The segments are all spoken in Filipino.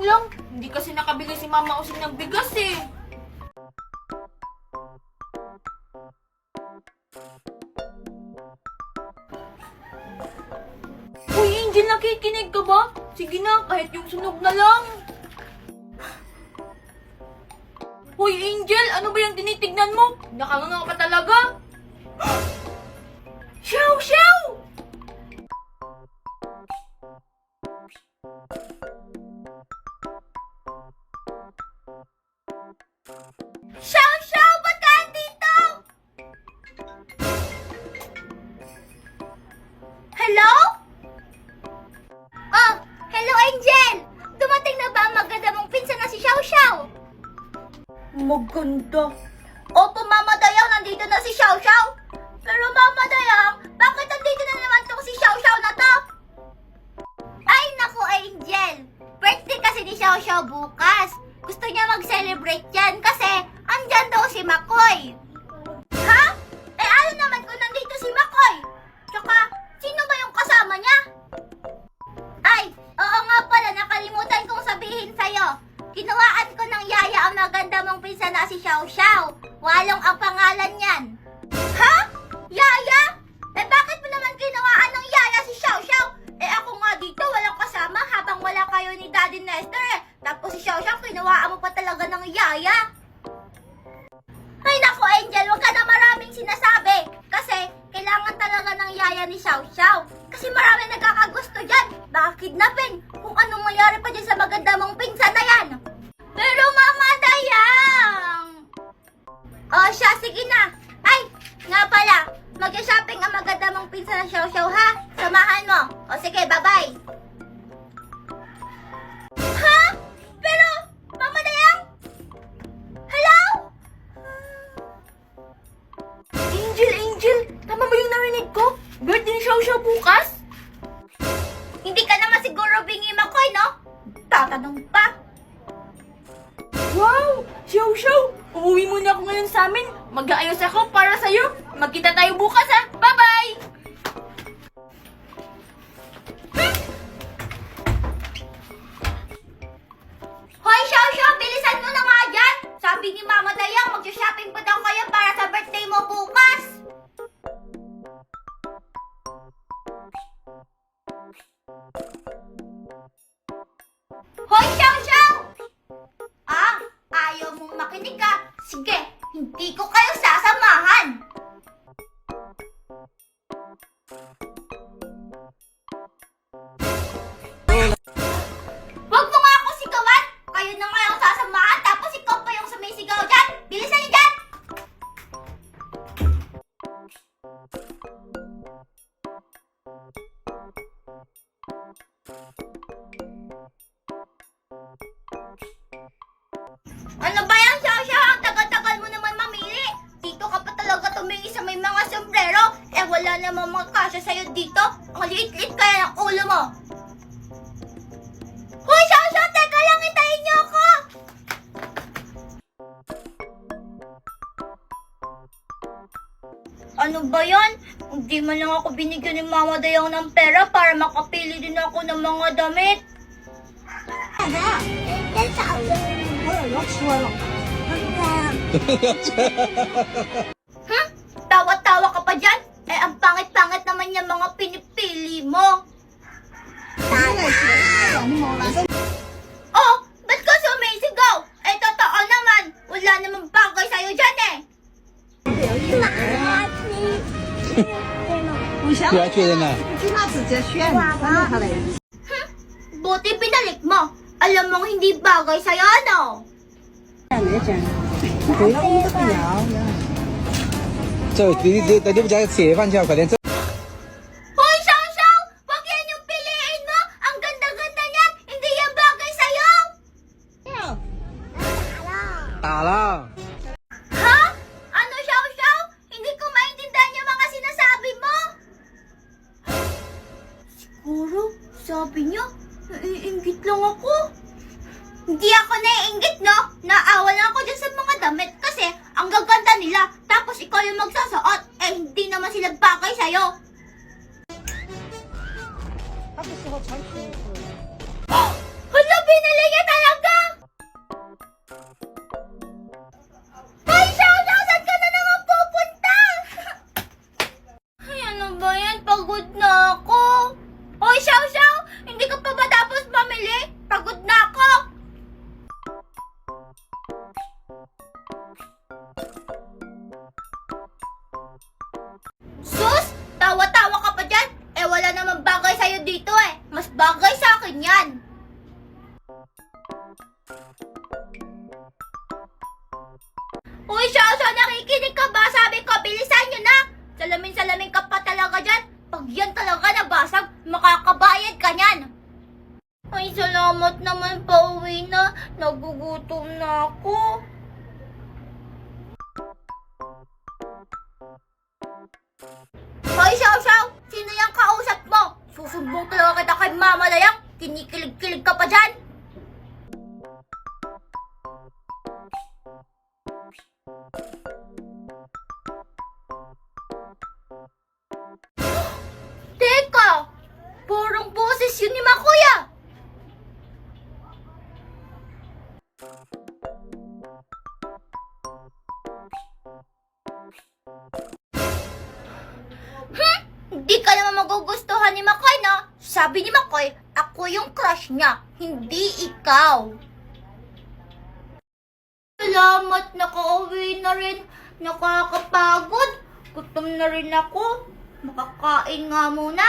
lang. Hindi kasi nakabili si Mama Using ng bigas eh. Uy, Angel, nakikinig ka ba? Sige na, kahit yung sunog na lang. Hoy, Angel, ano ba yung tinitignan mo? Nakanganga pa talaga. Siyaw, siyaw! Siyaw, siyaw! Ba't ka andito? Hello? Oh, hello, Angel! Dumating na ba ang maganda mong pinsan na si Xiao Xiao? Maganda. Opo, Mama Dayang, nandito na si Xiao Xiao. Pero Mama Dayang, bakit nandito na naman tong si Xiao Xiao na to? Ay, naku, Angel. Birthday kasi ni Xiao Xiao bukas. Gusto niya mag-celebrate yan kasi andyan daw si Makoy. Ha? Eh, ano naman kung nandito si Makoy? Tsaka, sino ba yung kasama niya? Ay, oo nga pala, nakalimutan kong sabihin sa'yo. Kinuhaan ko ng yaya ang maganda mong pinsan na si Xiao Xiao. Walong ang pangalan niyan. Ha? Yaya? Eh bakit mo naman kinuhaan ng yaya si Xiao Xiao? Eh ako nga dito walang kasama habang wala kayo ni Daddy Nestor eh. Tapos si Xiao Xiao kinuhaan mo pa talaga ng yaya. Ay naku, Angel, wag ka na maraming sinasabi. Kasi kailangan talaga ng yaya ni Xiao Xiao. Kasi marami nagkakagusto dyan. Baka kidnapin. Kung anong mayari pa dyan sa maganda mong pinsan na yan. Pero Mama Dayang! O siya, sige na. Ay, nga pala. Mag-shopping ang maganda mong pinsan na Xiao Xiao ha. Samahan mo. O sige, bye-bye. Ha? Pero, Mama Dayang? Hello? Angel, Angel, tama ba yung narinig ko? Birthday ni Xiao Xiao bukas? Hindi ka naman siguro bingi Makoy, no? Tatanong pa. Wow! Xiao Xiao! Uuwi muna ako ngayon sa amin. Mag-aayos ako para sa'yo. Magkita tayo bukas, ha? Bye-bye! Hoy, Xiao Xiao! Bilisan mo na nga dyan! Sabi ni Mama Dayang, mag-shopping pa daw kayo para sa birthday mo bukas! Hoy, Xiao Xiao! Ah, ayaw mong makinig ka. Sige, hindi ko kayo sasamahan. Wag mo nga ako sigawan. Kayo na nga yung sasamahan, tapos ikaw pa yung sumisigaw dyan. Bilisan niyo dyan! Ano ba yan, Xiao Xiao? Ang tagal-tagal mo naman mamili. Dito ka pa talaga tumingin sa may mga sombrero. Eh, wala namang mga kasya sa'yo dito. Ang liit-liit kaya ng ulo mo. Hoy, Xiao Xiao! Teka lang, hintayin niyo ako! Ano ba yan? Hindi man lang ako binigyan ni Mama Dayang ng pera para makapili din ako ng mga damit. 我也要说了，Tawa-tawa ka pa dyan? Eh, ang pangit-pangit naman yung mga pinipili mo. Oh, ba't ka sumisigaw? Eh, totoo naman. Wala namang bagay sa'yo dyan eh. 不行，对啊，确认了。就那直接选，反正他来。 Buti pinalik mo. Alam mong hindi bagay sa'yo, ano? 没真，不要你不要。你不加吃饭去啊？快点走。 Hoy, Xiao Xiao! Wag yan yung piliin mo! Ang ganda-ganda niyan! Hindi yan bagay sa'yo! 打了。 Ha? Ano, Xiao Xiao? Hindi ko maintindihan yung mga sinasabi mo. Siguro, sabi niya, naiinggit lang ako. Hindi ako naiinggit, no? Naawa lang ako dyan sa mga damit kasi ang gaganda nila. Tapos ikaw yung magsasuot. Eh, hindi naman sila bagay sa'yo. 他不适合穿裙子。 Hala! Ito binili niya talaga! Ay, Xiao Xiao! Saan ka na naman pupunta? Ay, ano ba yan? Pagod na ako. Hoy, Xiao Xiao! Hindi ka pa ba tapos mamili? Pagod na ako! Sus! Tawa-tawa ka pa dyan? Eh, wala namang bagay sa'yo dito eh. Mas bagay sa akin yan. Uy, Xiao, nakikinig ka ba? Sabi ko, bilisan nyo na. Salamin-salamin ka pa talaga dyan. Pag yan talaga nabasag, makakabayad ka nyan. Ay, salamat naman, pauwi na. Nagugutom na ako. Hoy, Xiao, sino yung kausap mo? Susumbong talaga kita kay Mama Dayang. Kinikilig-kilig ka pa dyan. Teka! Parang boses yun ni Makoya! Hindi ka naman magugustuhan ni Makoy, no? Sabi ni Makoy, ako yung crush niya, hindi ikaw. Salamat, nakauwi na rin. Nakakapagod. Gutom na rin ako. Makakain nga muna.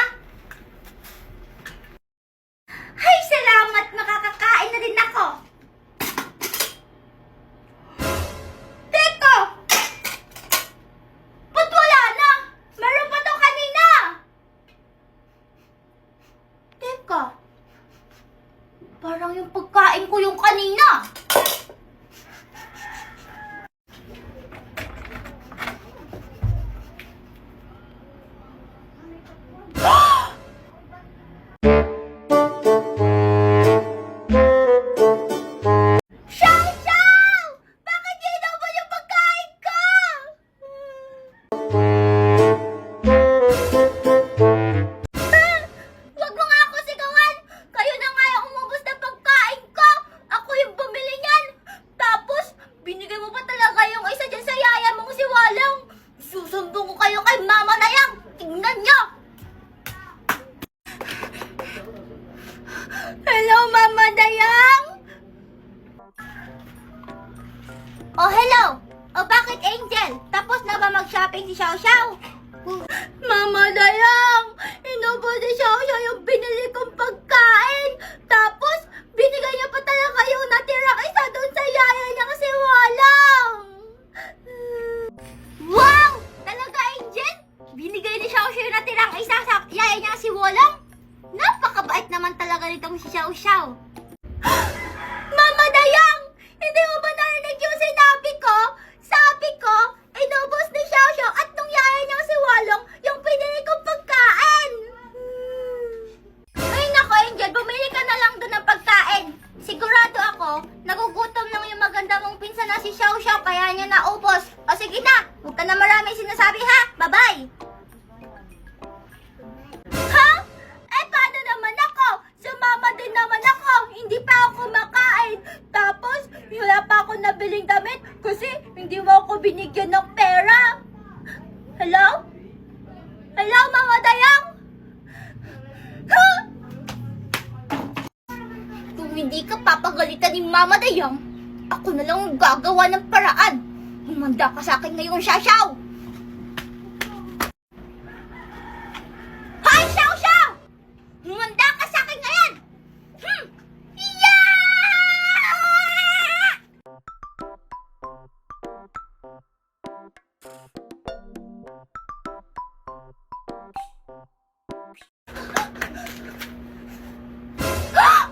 Ay, salamat, makakakain na din ako. Teka! Ba't wala na? Meron pa to kanina. Teka. Parang yung pagkain ko yung kanina. Hello, Mama Dayang! Oh, hello! Oh, bakit, Angel? Tapos na ba mag-shopping si Xiao Xiao? Mama Dayang! Inubos ni Xiao Xiao yung binili kong pagkain! Tapos, binigay niya pa talaga yung natirang isa doon sa yaya niyang si Walang! Wow! Talaga, Angel? Binigay ni Xiao Xiao yung natirang isa sa yaya niyang si Walang? Napakabait naman talaga nitong si Xiao Xiao. Mama Dayang! Hindi mo ba narinig yung sinabi ko? Sabi ko, inubos ni Xiao Xiao at nung yaya niyang si Walong yung pinili kong pagkain. Ay nako, Angel, bumili ka na lang doon ng pagkain. Sigurado ako, nagugutom lang yung maganda mong pinsan na si Xiao Xiao kaya niya naubos. O sige na, huwag ka na maraming sinasabi ha. Bye-bye! Ha? Eh, paano naman ako? Sumama din naman ako. Hindi pa ako kumakain. Tapos, wala pa ako nabiling damit kasi hindi mo ako binigyan ng pera. Hello? Hello, Mama Dayang? Ha? Kung hindi ka papagalitan ni Mama Dayang, ako na lang ang gagawa ng paraan. Humanda ka sa akin ngayon, Xiao Xiao. Hi, Xiao Xiao! Humanda ka sa akin ngayon! Yeah!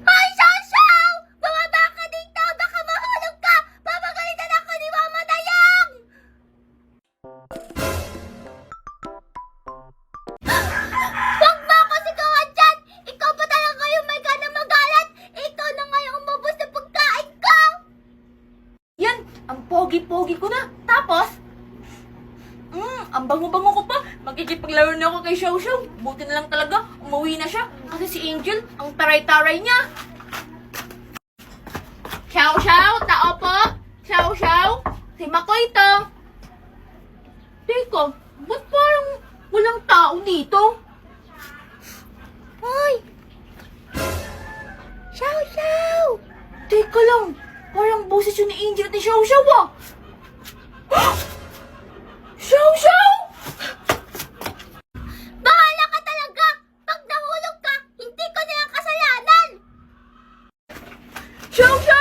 Hi, Xiao Xiao! Bumaba ka dito! Baka mahulog ka! Papagalitan ako ni Mama Dayang! Huwag mo ako sigawan dyan! Ikaw pa talaga yung may gana magalit! Ikaw na nga yung umubos na pagkain ko! Yan, ang pogi-pogi ko na. Tapos, ang bango-bango ko pa. Magkikipaglaro na ako kay Xiao Xiao. Buti na lang talaga, umuwi na siya. Kasi si Angel, ang taray-taray niya. Xiao Xiao, tao po? Xiao Xiao? Si Makoy to. Teka, ba't parang walang tao dito? Hoy! Xiao Xiao! Teka lang, parang boses yun ni Angel at ni Xiao Xiao ah. Xiao Xiao! Bahala ka talaga! Pag nahulog ka, hindi ko na yung kasalanan! Xiao Xiao!